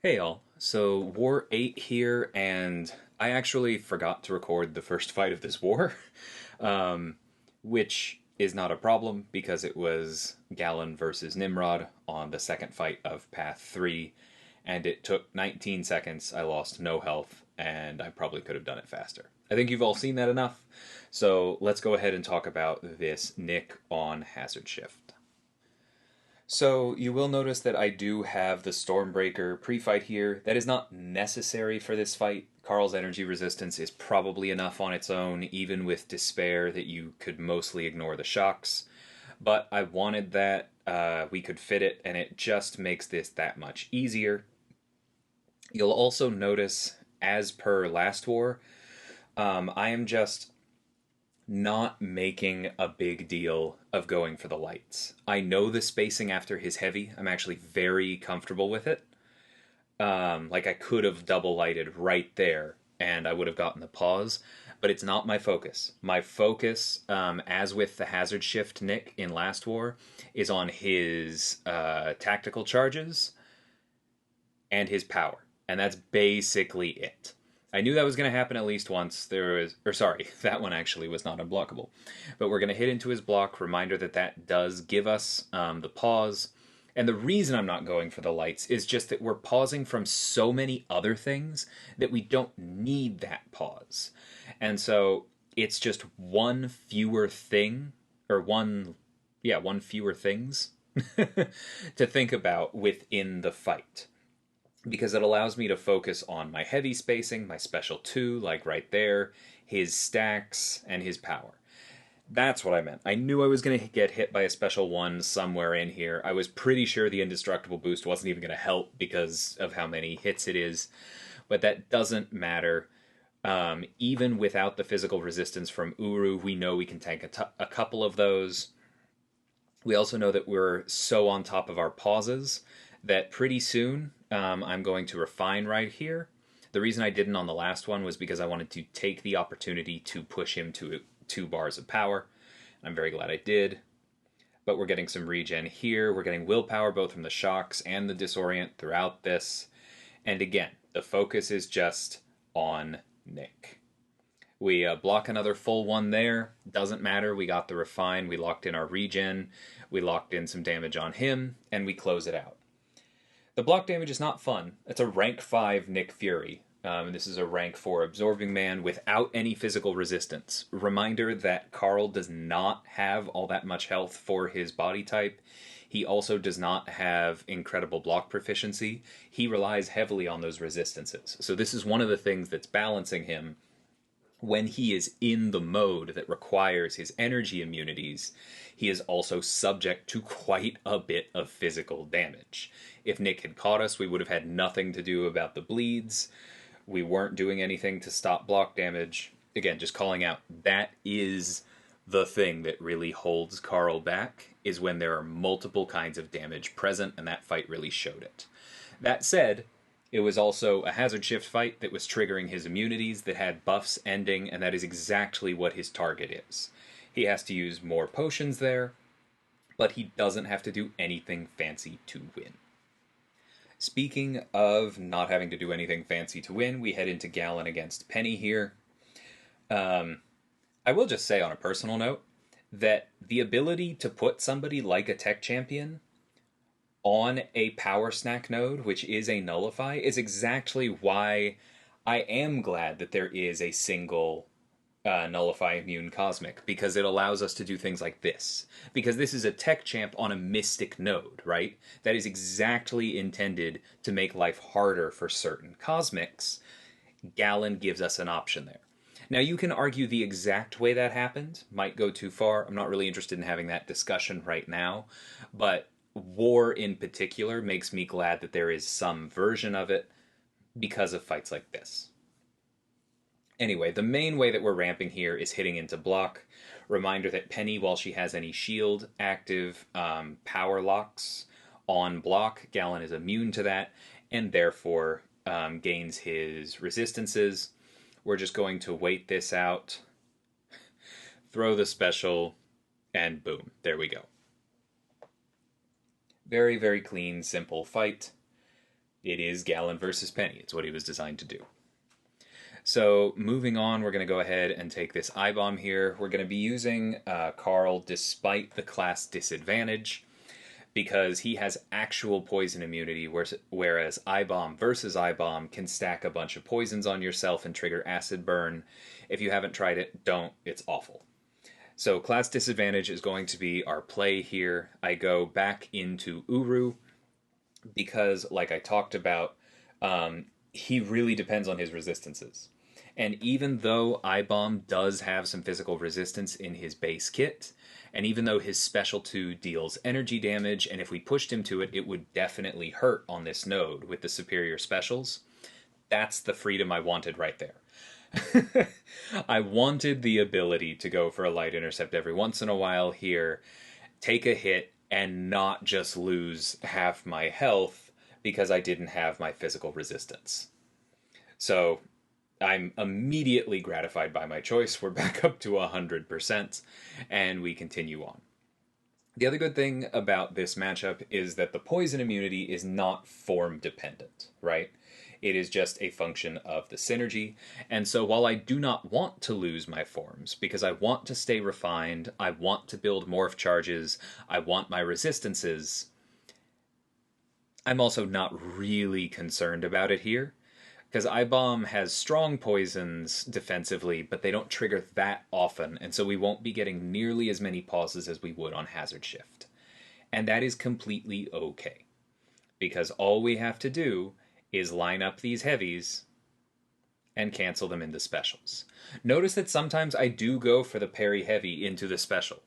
Hey y'all, so War 8 here, and I actually forgot to record the first fight of this war, um, which is not a problem because it was Galan versus Nimrod on the second fight of Path 3, and it took 19 seconds, I lost no health, and I probably could have done it faster. I think you've all seen that enough, so let's go ahead and talk about this Nick on Hazard Shift. So you will notice that I do have the Stormbreaker pre-fight here. That is not necessary for this fight. Carl's energy resistance is probably enough on its own, even with Despair, that you could mostly ignore the shocks. But I wanted that, we could fit it, and it just makes this that much easier. You'll also notice, as per last war, I am just not making a big deal of going for the lights. I know the spacing after his heavy. I'm actually very comfortable with it. Like I could have double lighted right there and I would have gotten the pause, but it's not my focus. My focus, as with the hazard shift Nick in last war, is on his tactical charges and his power. And that's basically it. I knew that was going to happen at least once. That one actually was not unblockable. But we're going to hit into his block. Reminder that that does give us the pause. And the reason I'm not going for the lights is just that we're pausing from so many other things that we don't need that pause. And so it's just one fewer thing, or one fewer things to think about within the fight, because it allows me to focus on my heavy spacing, my special 2, like right there, his stacks, and his power. That's what I meant. I knew I was going to get hit by a special 1 somewhere in here. I was pretty sure the indestructible boost wasn't even going to help because of how many hits it is, but that doesn't matter. Even without the physical resistance from Uru, we know we can tank a couple of those. We also know that we're so on top of our pauses that pretty soon I'm going to refine right here. The reason I didn't on the last one was because I wanted to take the opportunity to push him to 2 bars of power. I'm very glad I did. But we're getting some regen here. We're getting willpower both from the shocks and the disorient throughout this. And again, the focus is just on Nick. We block another full 1 there. Doesn't matter. We got the refine. We locked in our regen. We locked in some damage on him. And we close it out. The block damage is not fun. It's a rank 5 Nick Fury. This is a rank 4 Absorbing Man without any physical resistance. Reminder that Carl does not have all that much health for his body type. He also does not have incredible block proficiency. He relies heavily on those resistances. So this is one of the things that's balancing him. When he is in the mode that requires his energy immunities, he is also subject to quite a bit of physical damage. If Nick had caught us, we would have had nothing to do about the bleeds. We weren't doing anything to stop block damage. Again, just calling out, that is the thing that really holds Carl back, is when there are multiple kinds of damage present, and that fight really showed it. That said, it was also a hazard shift fight that was triggering his immunities, that had buffs ending, and that is exactly what his target is. He has to use more potions there, but he doesn't have to do anything fancy to win. Speaking of not having to do anything fancy to win, we head into Galan against Peni here. I will just say on a personal note that the ability to put somebody like a tech champion on a power snack node, which is a nullify, is exactly why I am glad that there is a single nullify immune cosmic, because it allows us to do things like this. Because this is a tech champ on a mystic node, right? That is exactly intended to make life harder for certain cosmics. Galan gives us an option there. Now, you can argue the exact way that happened might go too far. I'm not really interested in having that discussion right now, but war in particular makes me glad that there is some version of it because of fights like this. Anyway, the main way that we're ramping here is hitting into block. Reminder that Peni, while she has any shield active power locks on block, Galan is immune to that, and therefore gains his resistances. We're just going to wait this out, throw the special, and boom, there we go. Very, very clean, simple fight. It is Galan versus Peni. It's what he was designed to do. So moving on, we're going to go ahead and take this iBomb here. We're going to be using Carl despite the class disadvantage, because he has actual poison immunity, whereas iBomb versus iBomb can stack a bunch of poisons on yourself and trigger acid burn. If you haven't tried it, don't. It's awful. So class disadvantage is going to be our play here. I go back into Uru because, like I talked about, he really depends on his resistances. And even though iBomb does have some physical resistance in his base kit, and even though his Special 2 deals energy damage, and if we pushed him to it, it would definitely hurt on this node with the superior specials, that's the freedom I wanted right there. I wanted the ability to go for a light intercept every once in a while here, take a hit, and not just lose half my health because I didn't have my physical resistance. So I'm immediately gratified by my choice. We're back up to 100%, and we continue on. The other good thing about this matchup is that the poison immunity is not form dependent, right? It is just a function of the synergy, and so while I do not want to lose my forms, because I want to stay refined, I want to build morph charges, I want my resistances, I'm also not really concerned about it here. Because iBomb has strong poisons defensively, but they don't trigger that often, and so we won't be getting nearly as many pauses as we would on Hazard Shift. And that is completely okay. Because all we have to do is line up these heavies and cancel them into specials. Notice that sometimes I do go for the parry heavy into the special.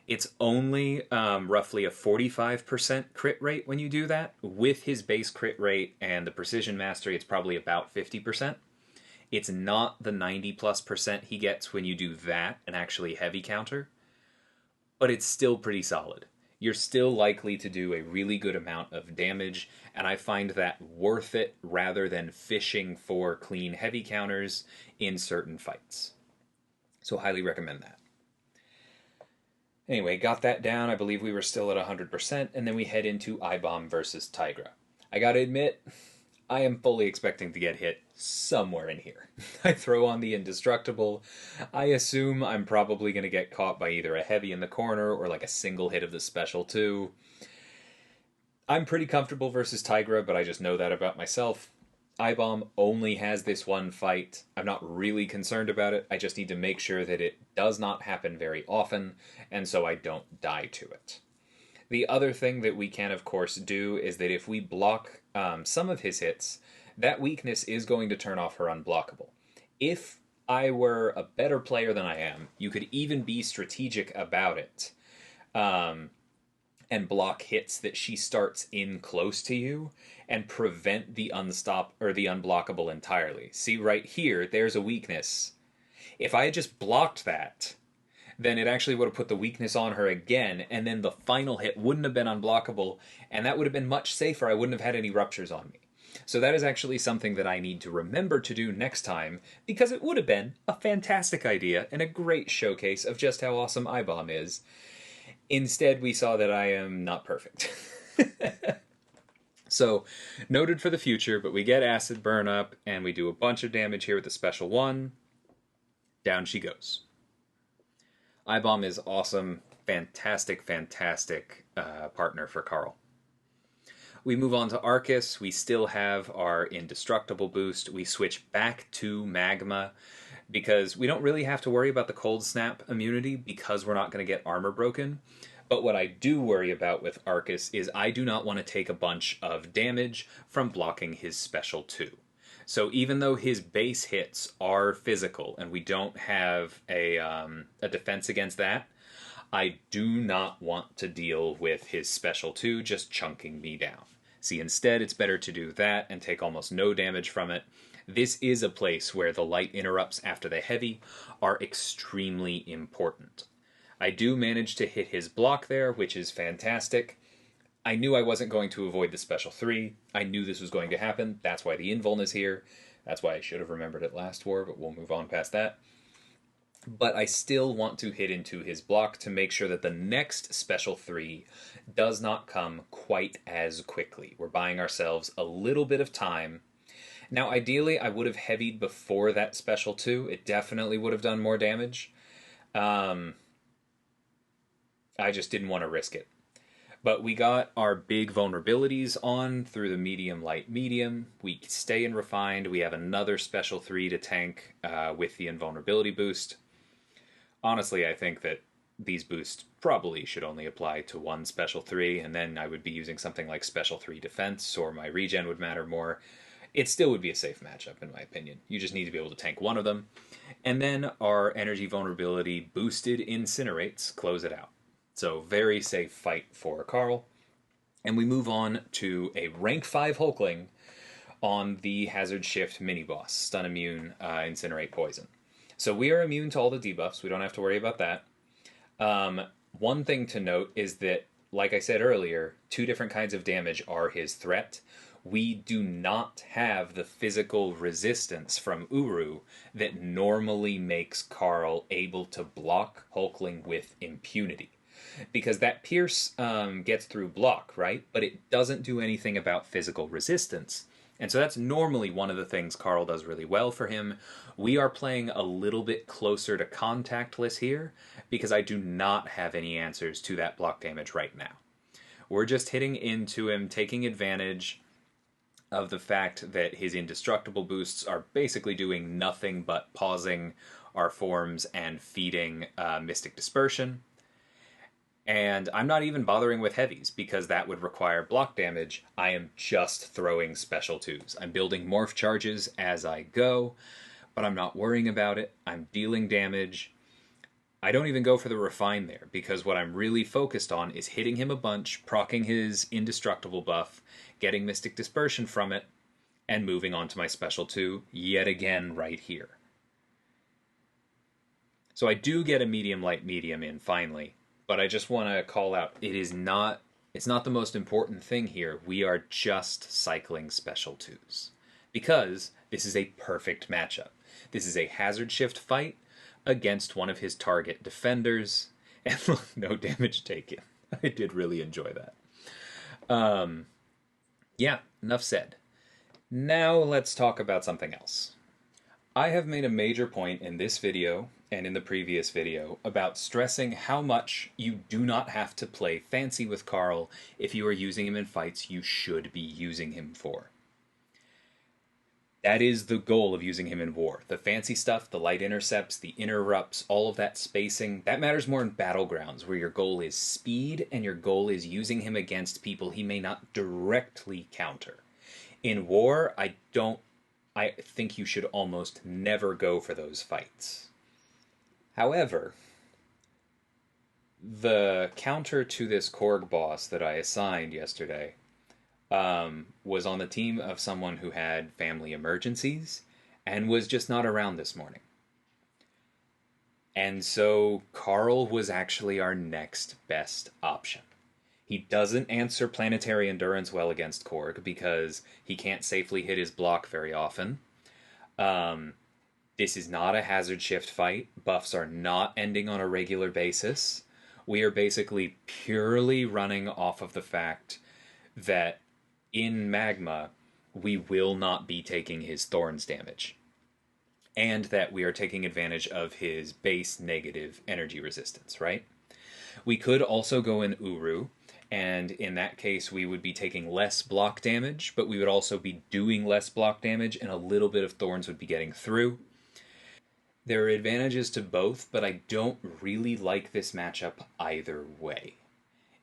It's only roughly a 45% crit rate when you do that. With his base crit rate and the precision mastery, it's probably about 50%. It's not the 90+% he gets when you do that, an actually heavy counter, but it's still pretty solid. You're still likely to do a really good amount of damage, and I find that worth it rather than fishing for clean heavy counters in certain fights. So highly recommend that. Anyway, got that down. I believe we were still at 100%, and then we head into iBomb versus Tigra. I gotta admit, I am fully expecting to get hit somewhere in here. I throw on the Indestructible. I assume I'm probably going to get caught by either a heavy in the corner or like a single hit of the Special 2. I'm pretty comfortable versus Tigra, but I just know that about myself. iBomb only has this one fight. I'm not really concerned about it. I just need to make sure that it does not happen very often, and so I don't die to it. The other thing that we can, of course, do is that if we block some of his hits, that weakness is going to turn off her unblockable. If I were a better player than I am, you could even be strategic about it. And block hits that she starts in close to you and prevent the unblockable entirely. See right here, there's a weakness. If I had just blocked that, then it actually would have put the weakness on her again, and then the final hit wouldn't have been unblockable, and that would have been much safer. I wouldn't have had any ruptures on me. So that is actually something that I need to remember to do next time, because it would have been a fantastic idea and a great showcase of just how awesome iBomb is. Instead, we saw that I am not perfect. So, noted for the future, but we get acid burn up, and we do a bunch of damage here with the Special 1. Down she goes. iBomb is awesome. Fantastic, fantastic partner for Carl. We move on to Aarkus. We still have our Indestructible boost. We switch back to Magma, because we don't really have to worry about the Cold Snap immunity because we're not going to get armor broken. But what I do worry about with Aarkus is I do not want to take a bunch of damage from blocking his Special 2. So even though his base hits are physical and we don't have a defense against that, I do not want to deal with his Special 2 just chunking me down. See, instead it's better to do that and take almost no damage from it. This is a place where the light interrupts after the heavy are extremely important. I do manage to hit his block there, which is fantastic. I knew I wasn't going to avoid the Special 3. I knew this was going to happen. That's why the invuln is here. That's why I should have remembered it last war, but we'll move on past that. but I still want to hit into his block to make sure that the next special 3 does not come quite as quickly. We're buying ourselves a little bit of time. Now, ideally, I would have heavied before that special 2. It definitely would have done more damage. I just didn't want to risk it. But we got our big vulnerabilities on through the medium, light, medium. We stay in refined. We have another special 3 to tank with the invulnerability boost. Honestly, I think that these boosts probably should only apply to one special 3, and then I would be using something like special 3 defense, or my regen would matter more. It still would be a safe matchup, in my opinion. You just need to be able to tank one of them. And then our energy vulnerability boosted incinerates close it out. So very safe fight for Carl. And we move on to a rank 5 Hulkling on the Hazard Shift Miniboss. Stun immune, incinerate poison. So we are immune to all the debuffs. We don't have to worry about that. One thing to note is that, like I said earlier, 2 different kinds of damage are his threat. We do not have the physical resistance from Uru that normally makes Carl able to block Hulkling with impunity. Because that pierce gets through block, right? But it doesn't do anything about physical resistance. And so that's normally one of the things Carl does really well for him. We are playing a little bit closer to contactless here because I do not have any answers to that block damage right now. We're just hitting into him, taking advantage of the fact that his indestructible boosts are basically doing nothing but pausing our forms and feeding Mystic Dispersion. And I'm not even bothering with heavies, because that would require block damage. I am just throwing special 2s. I'm building morph charges as I go, but I'm not worrying about it. I'm dealing damage. I don't even go for the refine there, because what I'm really focused on is hitting him a bunch, proccing his indestructible buff, getting Mystic Dispersion from it, and moving on to my special 2 yet again right here. So I do get a medium, light, medium in finally. But I just want to call out, it's not the most important thing here. We are just cycling special 2s. Because this is a perfect matchup. This is a hazard shift fight against one of his target defenders. And look, no damage taken. I did really enjoy that. Yeah, enough said. Now let's talk about something else. I have made a major point in this video and in the previous video about stressing how much you do not have to play fancy with Carl if you are using him in fights you should be using him for. That is the goal of using him in war. The fancy stuff, the light intercepts, the interrupts, all of that spacing, that matters more in battlegrounds where your goal is speed and your goal is using him against people he may not directly counter. In war, I think you should almost never go for those fights. However, the counter to this Korg boss that I assigned yesterday was on the team of someone who had family emergencies and was just not around this morning. And so Carl was actually our next best option. He doesn't answer Planetary Endurance well against Korg because he can't safely hit his block very often. This is not a hazard shift fight. Buffs are not ending on a regular basis. We are basically purely running off of the fact that in Magma, we will not be taking his Thorns damage. And that we are taking advantage of his base negative energy resistance, right? We could also go in Uru, and in that case we would be taking less block damage, but we would also be doing less block damage, and a little bit of Thorns would be getting through. There are advantages to both, but I don't really like this matchup either way.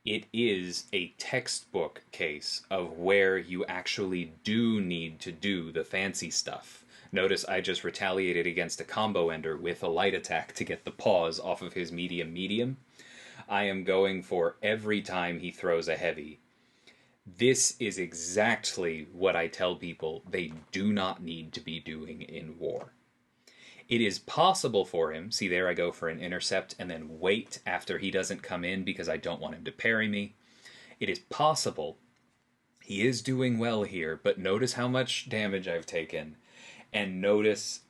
It is a textbook case of where you actually do need to do the fancy stuff. Notice I just retaliated against a combo ender with a light attack to get the pause off of his medium. I am going for every time he throws a heavy. This is exactly what I tell people they do not need to be doing in war. It is possible for him, see there I go for an intercept and then wait after he doesn't come in because I don't want him to parry me. It is possible. He is doing well here, but notice how much damage I've taken, and notice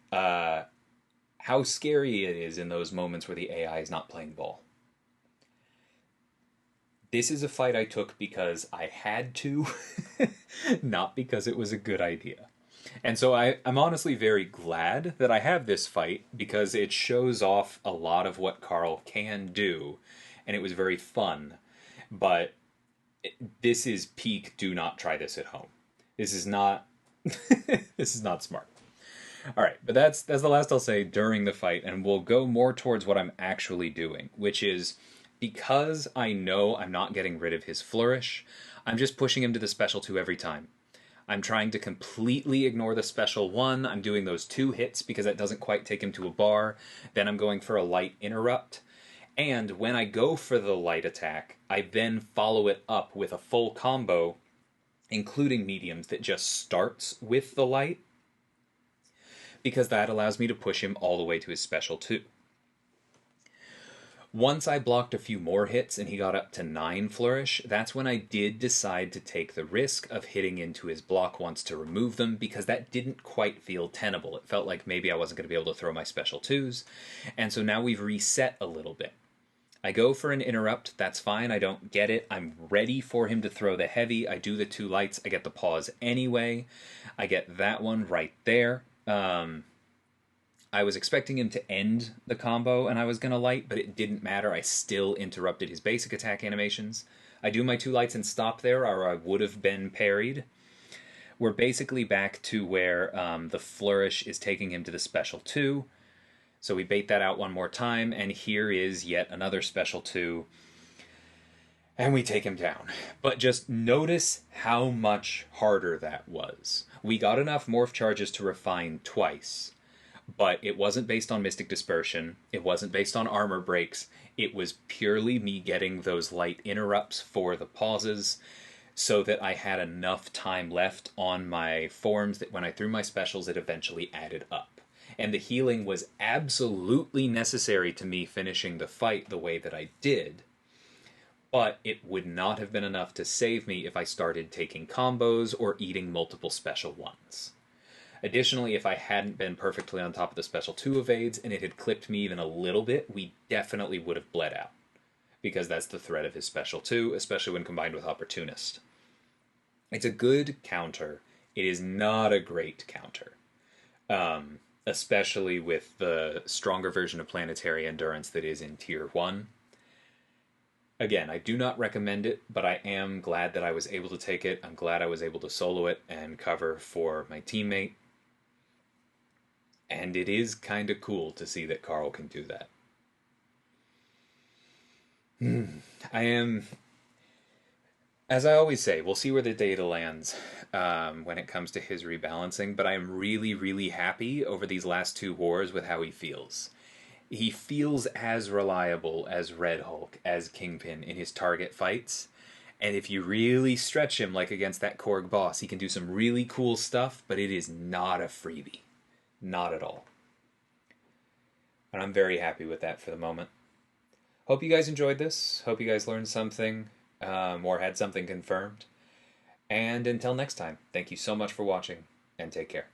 how scary it is in those moments where the AI is not playing ball. This is a fight I took because I had to, not because it was a good idea. And so I'm honestly very glad that I have this fight because it shows off a lot of what Carl can do, and it was very fun. But this is peak. Do not try this at home. This is not. This is not smart. All right, but that's the last I'll say during the fight, and we'll go more towards what I'm actually doing, which is because I know I'm not getting rid of his flourish. I'm just pushing him to the special 2 every time. I'm trying to completely ignore the special 1. I'm doing those 2 hits because that doesn't quite take him to a bar. Then I'm going for a light interrupt. And when I go for the light attack, I then follow it up with a full combo, including mediums, that just starts with the light, because that allows me to push him all the way to his special 2. Once I blocked a few more hits and he got up to 9 flourish, that's when I did decide to take the risk of hitting into his block once to remove them, because that didn't quite feel tenable. It felt like maybe I wasn't going to be able to throw my special 2s, and so now we've reset a little bit. I go for an interrupt, that's fine, I don't get it. I'm ready for him to throw the heavy. I do the 2 lights, I get the pause anyway. I get that one right there. I was expecting him to end the combo and I was going to light, but it didn't matter. I still interrupted his basic attack animations. I do my 2 lights and stop there, or I would have been parried. We're basically back to where the flourish is taking him to the special 2. So we bait that out one more time, and here is yet another special 2. And we take him down. But just notice how much harder that was. We got enough morph charges to refine twice, but it wasn't based on Mystic Dispersion, it wasn't based on armor breaks, it was purely me getting those light interrupts for the pauses, so that I had enough time left on my forms that when I threw my specials it eventually added up. And the healing was absolutely necessary to me finishing the fight the way that I did, but it would not have been enough to save me if I started taking combos or eating multiple special 1s. Additionally, if I hadn't been perfectly on top of the special 2 evades and it had clipped me even a little bit, we definitely would have bled out, because that's the threat of his special 2, especially when combined with Opportunist. It's a good counter. It is not a great counter, especially with the stronger version of Planetary Endurance that is in Tier 1. Again, I do not recommend it, but I am glad that I was able to take it. I'm glad I was able to solo it and cover for my teammate. And it is kind of cool to see that Carl can do that. I am, as I always say, we'll see where the data lands when it comes to his rebalancing, but I am really, really happy over these last 2 wars with how he feels. He feels as reliable as Red Hulk, as Kingpin in his target fights, and if you really stretch him, like against that Korg boss, he can do some really cool stuff, but it is not a freebie. Not at all. And I'm very happy with that for the moment. Hope you guys enjoyed this. Hope you guys learned something, or had something confirmed. And until next time, thank you so much for watching, and take care.